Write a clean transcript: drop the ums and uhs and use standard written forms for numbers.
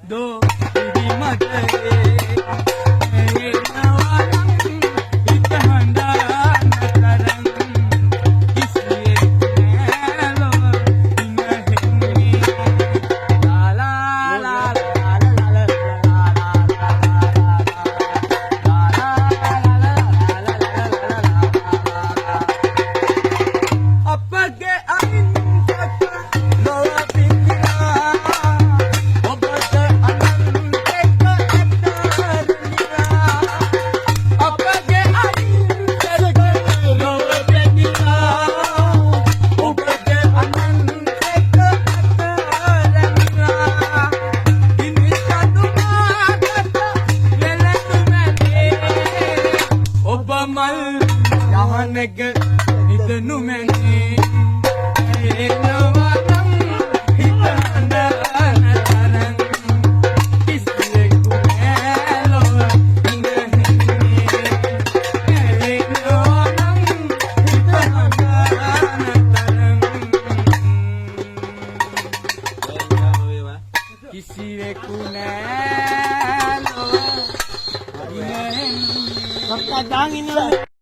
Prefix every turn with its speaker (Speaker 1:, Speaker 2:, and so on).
Speaker 1: do di mate nawalang itahanda natarang isye melo inahenni la la la la la apage amin kata loa pikira obate anan eka atarnira apage amin kata loa pikira obate anan eka atarnira ini satu kata lelatu mane obamal yahaneg itanu mane nawalang itahanda natarang isye kumelo inahenni nawalang itahanda natarang isye kumelo inahenni